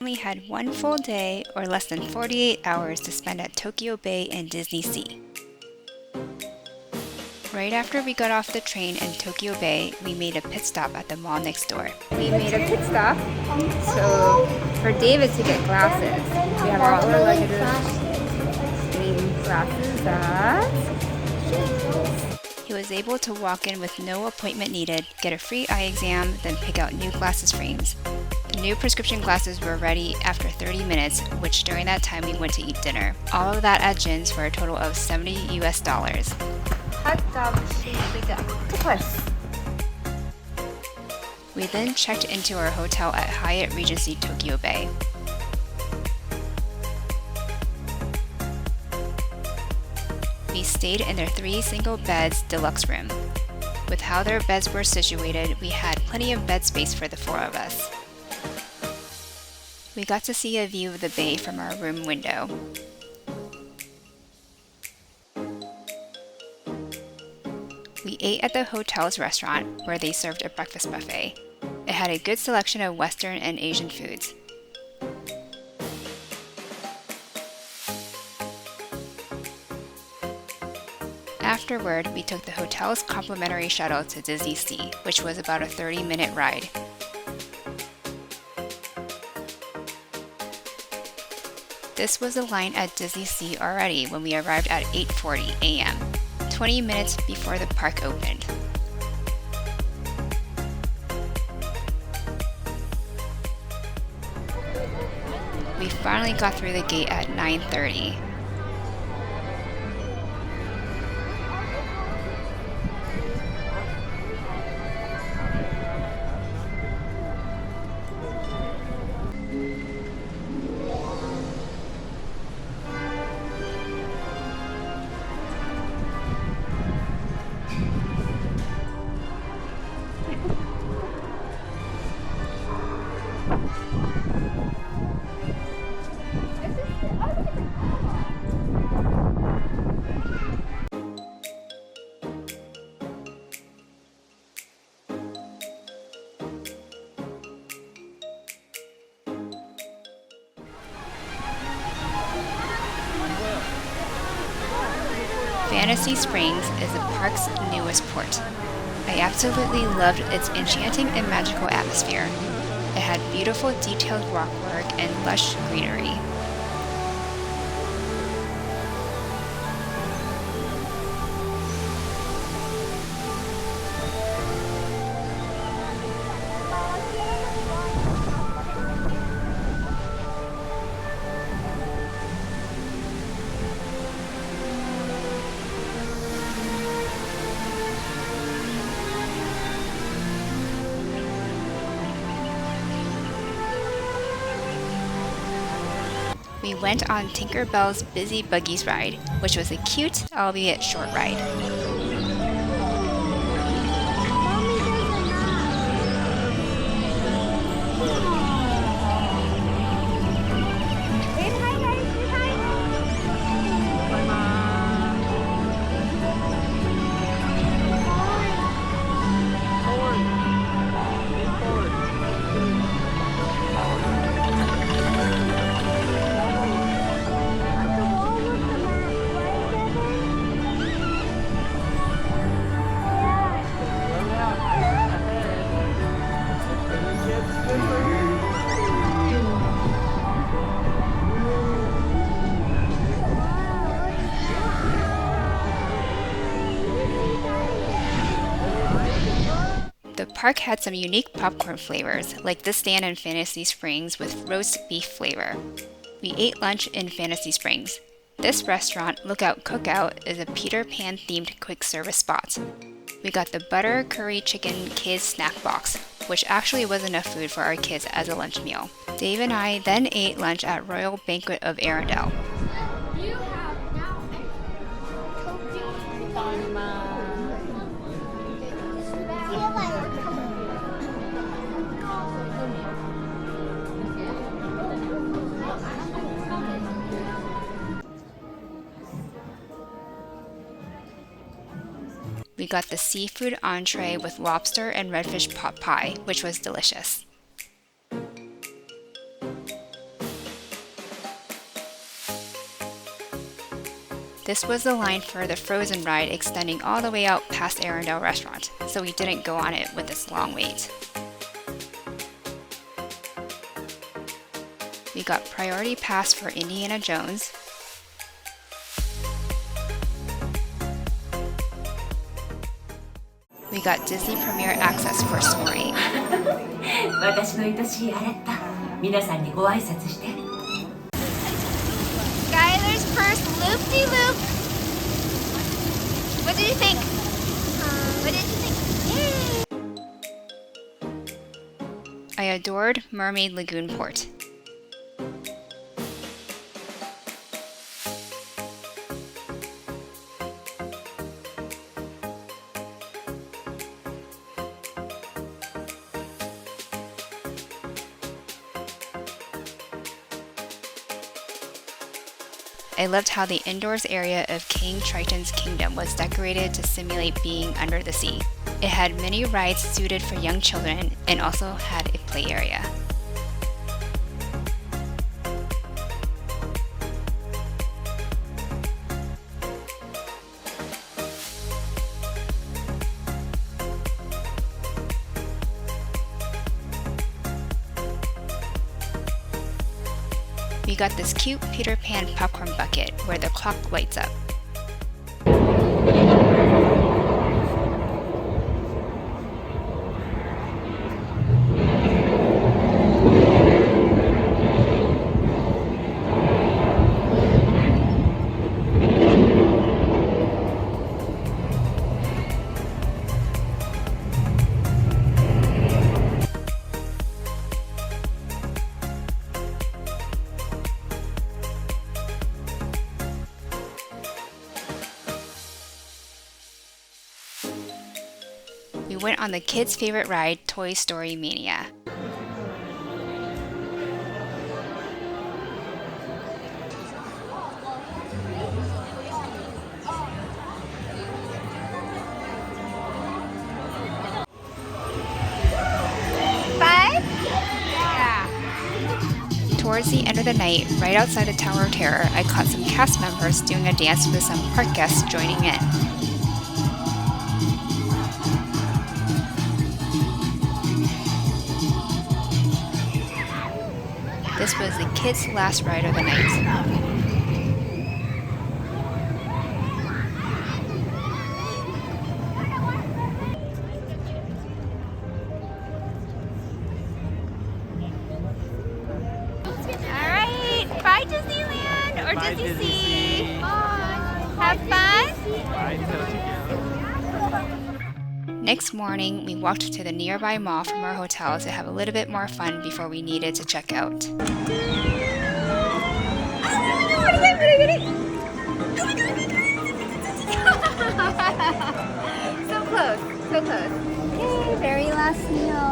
only had one full day or less than 48 hours to spend at Tokyo Bay and DisneySea. Right after we got off the train in Tokyo Bay, we made a pit stop at the mall next door. We made a pit stop so for David to get glasses. We have all our luggage and glasses at JINS. He was able to walk in with no appointment needed, get a free eye exam, then pick out new glasses frames. The new prescription glasses were ready after 30 minutes, which during that time we went to eat dinner. All of that at JINS for a total of $70 US. We then checked into our hotel at Hyatt Regency Tokyo Bay. We stayed in their 3 single beds deluxe room. With how their beds were situated, we had plenty of bed space for the 4 of us. We got to see a view of the bay from our room window. We ate at the hotel's restaurant where they served a breakfast buffet. It had a good selection of Western and Asian foods. Afterward, we took the hotel's complimentary shuttle to DisneySea, which was about a 30-minute ride. This was the line at DisneySea already when we arrived at 8:40 a.m., 20 minutes before the park opened. We finally got through the gate at 9:30. Fantasy Springs is the park's newest port. I absolutely loved its enchanting and magical atmosphere. It had beautiful detailed rockwork and lush greenery. We went on Tinker Bell's Busy Buggies ride, which was a cute, albeit short ride. The park had some unique popcorn flavors, like this stand in Fantasy Springs with roast beef flavor. We ate lunch in Fantasy Springs. This restaurant, Cookout, is a Peter Pan themed quick service spot. We got the butter curry chicken kids snack box, which actually was enough food for our kids as a lunch meal. Dave and I then ate lunch at Royal Banquet of Arendelle. We got the seafood entree with lobster and redfish pot pie, which was delicious. This was the line for the Frozen ride extending all the way out past Arendelle restaurant, so we didn't go on it with this long wait. We got priority pass for Indiana Jones. We got Disney Premier access for Story. 私の愛しいアレッタ、皆さんにご挨拶して。Skylar's first loop-de-loop. What did you think? What did you think? Yay! I adored Mermaid Lagoon Port. I loved how the indoors area of King Triton's kingdom was decorated to simulate being under the sea. It had many rides suited for young children and also had a play area. We got this cute Peter Pan popcorn bucket where the clock lights up. We went on the kids' favorite ride, Toy Story Mania. Five? Yeah. Towards the end of the night, right outside the Tower of Terror, I caught some cast members doing a dance with some park guests joining in. This was the kids' last ride of the night. Alright, bye Disneyland or DisneySea. Have fun. Next morning, we walked to the nearby mall from our hotel to have a little bit more fun before we needed to check out. So close, so close. Yay, very last meal.